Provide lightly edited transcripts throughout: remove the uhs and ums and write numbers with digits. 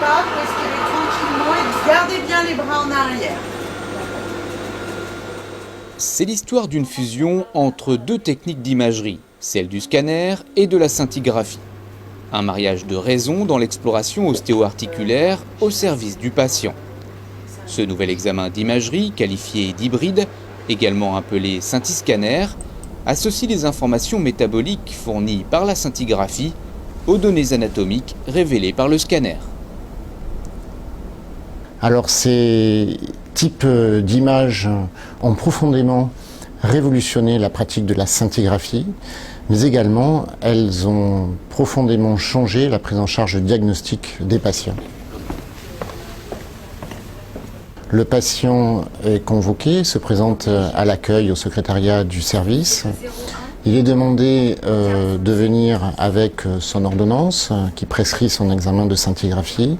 pas, respirez tranquillement et gardez bien les bras en arrière. C'est l'histoire d'une fusion entre deux techniques d'imagerie, celle du scanner et de la scintigraphie. Un mariage de raison dans l'exploration ostéo-articulaire au service du patient. Ce nouvel examen d'imagerie, qualifié d'hybride, également appelé scintiscanner, associe les informations métaboliques fournies par la scintigraphie aux données anatomiques révélées par le scanner. Alors ces types d'images ont profondément révolutionné la pratique de la scintigraphie, mais également elles ont profondément changé la prise en charge diagnostique des patients. Le patient est convoqué, se présente à l'accueil au secrétariat du service. Il est demandé de venir avec son ordonnance qui prescrit son examen de scintigraphie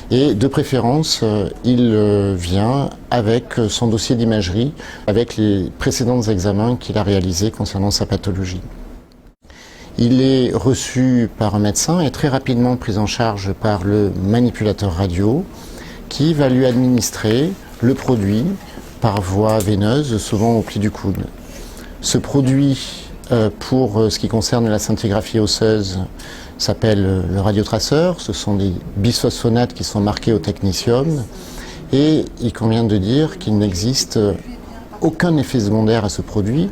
et de préférence il vient avec son dossier d'imagerie avec les précédents examens qu'il a réalisés concernant sa pathologie. Il est reçu par un médecin et très rapidement pris en charge par le manipulateur radio qui va lui administrer le produit par voie veineuse, souvent au pli du coude. Ce produit, pour ce qui concerne la scintigraphie osseuse, s'appelle le radiotraceur. Ce sont des bisphosphonates qui sont marqués au technetium et il convient de dire qu'il n'existe aucun effet secondaire à ce produit.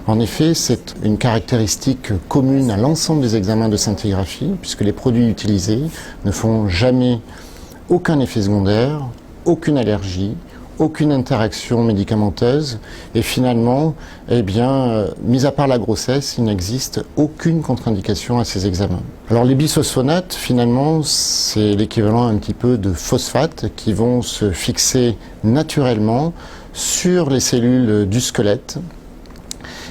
En effet, c'est une caractéristique commune à l'ensemble des examens de scintigraphie puisque les produits utilisés ne font jamais aucun effet secondaire, aucune allergie, aucune interaction médicamenteuse et finalement, mis à part la grossesse, il n'existe aucune contre-indication à ces examens. Alors les bisphosphonates, finalement, c'est l'équivalent un petit peu de phosphates qui vont se fixer naturellement sur les cellules du squelette.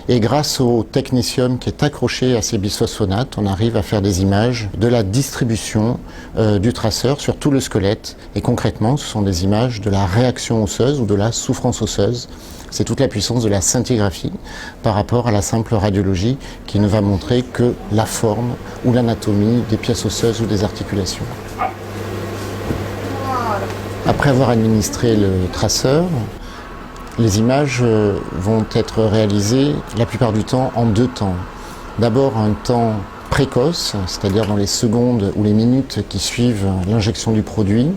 Et grâce au technétium qui est accroché à ces bisphosphonates, on arrive à faire des images de la distribution du traceur sur tout le squelette. Et concrètement, ce sont des images de la réaction osseuse ou de la souffrance osseuse. C'est toute la puissance de la scintigraphie par rapport à la simple radiologie qui ne va montrer que la forme ou l'anatomie des pièces osseuses ou des articulations. Après avoir administré le traceur, les images vont être réalisées la plupart du temps en deux temps. D'abord un temps précoce, c'est-à-dire dans les secondes ou les minutes qui suivent l'injection du produit.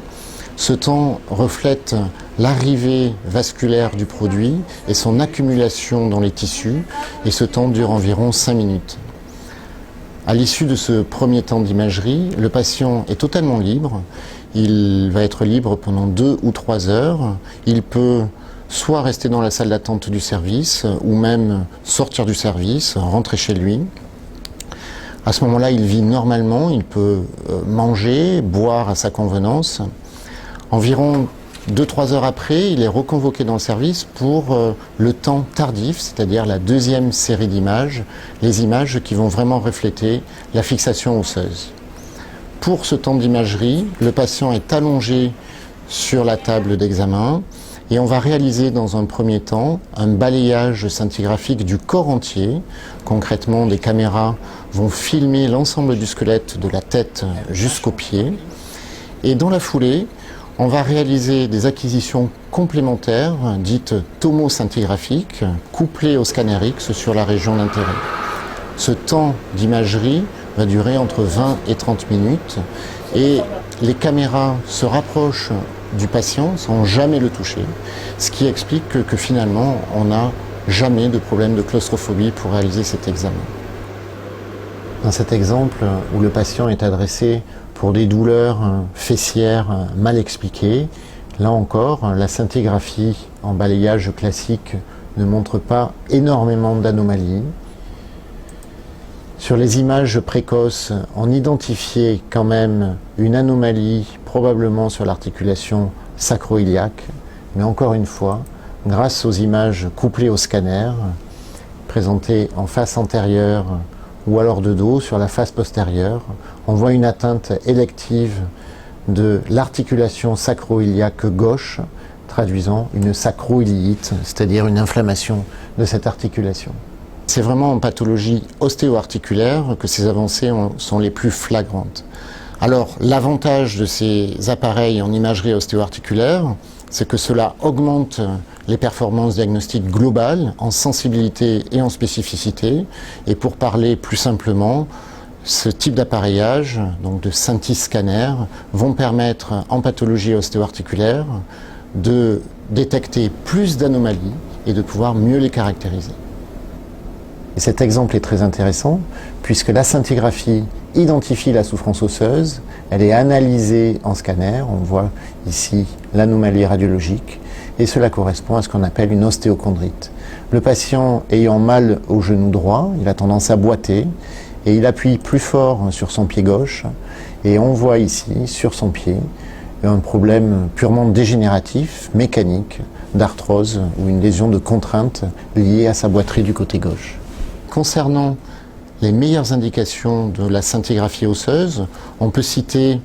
Ce temps reflète l'arrivée vasculaire du produit et son accumulation dans les tissus et ce temps dure environ 5 minutes. À l'issue de ce premier temps d'imagerie, le patient est totalement libre. Il va être libre pendant 2 ou 3 heures. Il peut soit rester dans la salle d'attente du service, ou même sortir du service, rentrer chez lui. À ce moment-là, il vit normalement, il peut manger, boire à sa convenance. Environ 2-3 heures après, il est reconvoqué dans le service pour le temps tardif, c'est-à-dire la deuxième série d'images, les images qui vont vraiment refléter la fixation osseuse. Pour ce temps d'imagerie, le patient est allongé sur la table d'examen, et on va réaliser dans un premier temps un balayage scintigraphique du corps entier. Concrètement, des caméras vont filmer l'ensemble du squelette de la tête jusqu'aux pieds. Et dans la foulée, on va réaliser des acquisitions complémentaires, dites tomoscintigraphiques, couplées au scanner X sur la région d'intérêt. Ce temps d'imagerie va durer entre 20 et 30 minutes et les caméras se rapprochent du patient sans jamais le toucher, ce qui explique que finalement on n'a jamais de problème de claustrophobie pour réaliser cet examen. Dans cet exemple où le patient est adressé pour des douleurs fessières mal expliquées, là encore la scintigraphie en balayage classique ne montre pas énormément d'anomalies. Sur les images précoces, on identifiait quand même une anomalie probablement sur l'articulation sacro-iliaque, mais encore une fois, grâce aux images couplées au scanner, présentées en face antérieure ou alors de dos sur la face postérieure, on voit une atteinte élective de l'articulation sacro-iliaque gauche, traduisant une sacro-iliite, c'est-à-dire une inflammation de cette articulation. C'est vraiment en pathologie ostéo-articulaire que ces avancées sont les plus flagrantes. Alors, l'avantage de ces appareils en imagerie ostéo-articulaire, c'est que cela augmente les performances diagnostiques globales en sensibilité et en spécificité. Et pour parler plus simplement, ce type d'appareillage, donc de scinti-scanner, vont permettre en pathologie ostéo-articulaire de détecter plus d'anomalies et de pouvoir mieux les caractériser. Et cet exemple est très intéressant puisque la scintigraphie identifie la souffrance osseuse, elle est analysée en scanner, on voit ici l'anomalie radiologique et cela correspond à ce qu'on appelle une ostéochondrite. Le patient ayant mal au genou droit, il a tendance à boiter et il appuie plus fort sur son pied gauche et on voit ici sur son pied un problème purement dégénératif, mécanique, d'arthrose ou une lésion de contrainte liée à sa boiterie du côté gauche. Concernant les meilleures indications de la scintigraphie osseuse, on peut citer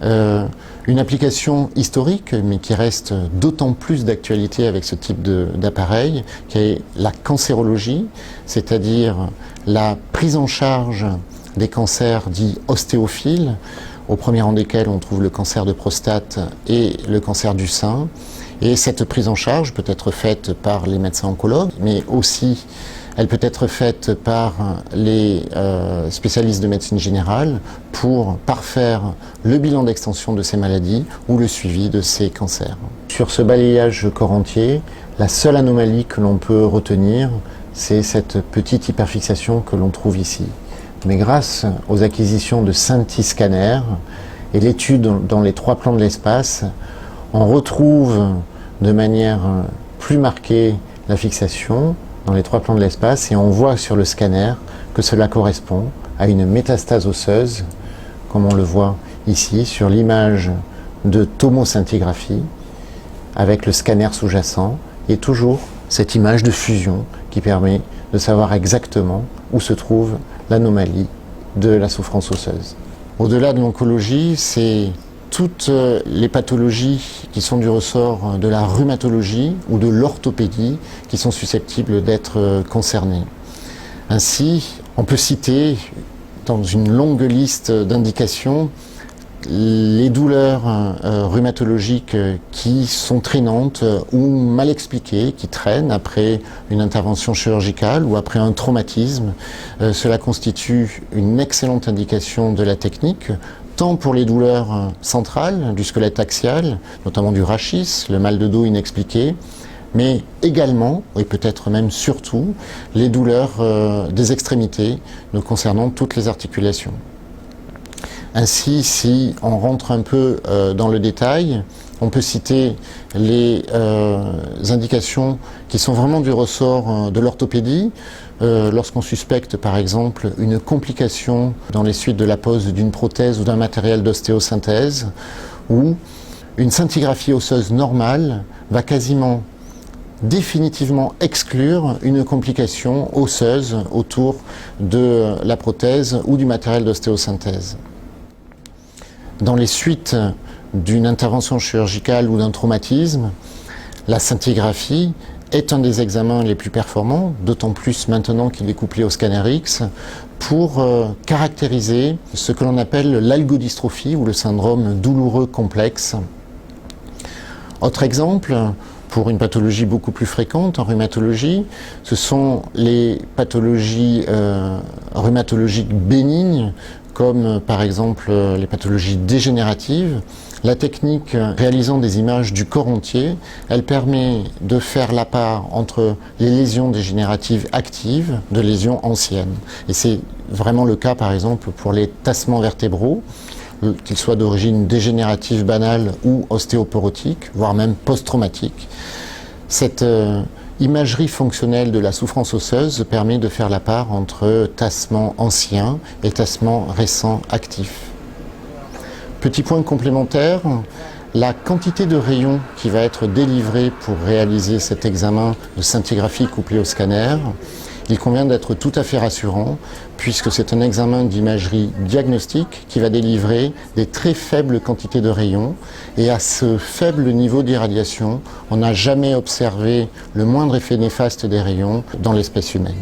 une application historique, mais qui reste d'autant plus d'actualité avec ce type d'appareil, qui est la cancérologie, c'est-à-dire la prise en charge des cancers dits ostéophiles, au premier rang desquels on trouve le cancer de prostate et le cancer du sein. Et cette prise en charge peut être faite par les médecins oncologues, mais aussi elle peut être faite par les spécialistes de médecine générale pour parfaire le bilan d'extension de ces maladies ou le suivi de ces cancers. Sur ce balayage corps entier, la seule anomalie que l'on peut retenir, c'est cette petite hyperfixation que l'on trouve ici. Mais grâce aux acquisitions de scinti-scanner et l'étude dans les 3 plans de l'espace, on retrouve de manière plus marquée la fixation dans les 3 plans de l'espace et on voit sur le scanner que cela correspond à une métastase osseuse, comme on le voit ici sur l'image de tomoscintigraphie avec le scanner sous-jacent et toujours cette image de fusion qui permet de savoir exactement où se trouve l'anomalie de la souffrance osseuse. Au-delà de l'oncologie, c'est toutes les pathologies qui sont du ressort de la rhumatologie ou de l'orthopédie qui sont susceptibles d'être concernées. Ainsi, on peut citer dans une longue liste d'indications les douleurs rhumatologiques qui sont traînantes ou mal expliquées, qui traînent après une intervention chirurgicale ou après un traumatisme. Cela constitue une excellente indication de la technique, tant pour les douleurs centrales du squelette axial, notamment du rachis, le mal de dos inexpliqué, mais également, et peut-être même surtout, les douleurs des extrémités, nous concernant toutes les articulations. Ainsi, si on rentre un peu dans le détail, on peut citer les indications qui sont vraiment du ressort de l'orthopédie. Lorsqu'on suspecte par exemple une complication dans les suites de la pose d'une prothèse ou d'un matériel d'ostéosynthèse, ou une scintigraphie osseuse normale va quasiment définitivement exclure une complication osseuse autour de la prothèse ou du matériel d'ostéosynthèse. Dans les suites d'une intervention chirurgicale ou d'un traumatisme, la scintigraphie est un des examens les plus performants, d'autant plus maintenant qu'il est couplé au scanner X, pour caractériser ce que l'on appelle l'algodystrophie ou le syndrome douloureux complexe. Autre exemple, pour une pathologie beaucoup plus fréquente en rhumatologie, ce sont les pathologies rhumatologiques bénignes, comme par exemple les pathologies dégénératives. La technique réalisant des images du corps entier, elle permet de faire la part entre les lésions dégénératives actives de lésions anciennes. Et c'est vraiment le cas par exemple pour les tassements vertébraux, qu'ils soient d'origine dégénérative banale ou ostéoporotique, voire même post-traumatique. Cette imagerie fonctionnelle de la souffrance osseuse permet de faire la part entre tassement ancien et tassement récent actif. Petit point complémentaire, la quantité de rayons qui va être délivrée pour réaliser cet examen de scintigraphie couplé au scanner, il convient d'être tout à fait rassurant puisque c'est un examen d'imagerie diagnostique qui va délivrer des très faibles quantités de rayons et à ce faible niveau d'irradiation, on n'a jamais observé le moindre effet néfaste des rayons dans l'espèce humaine.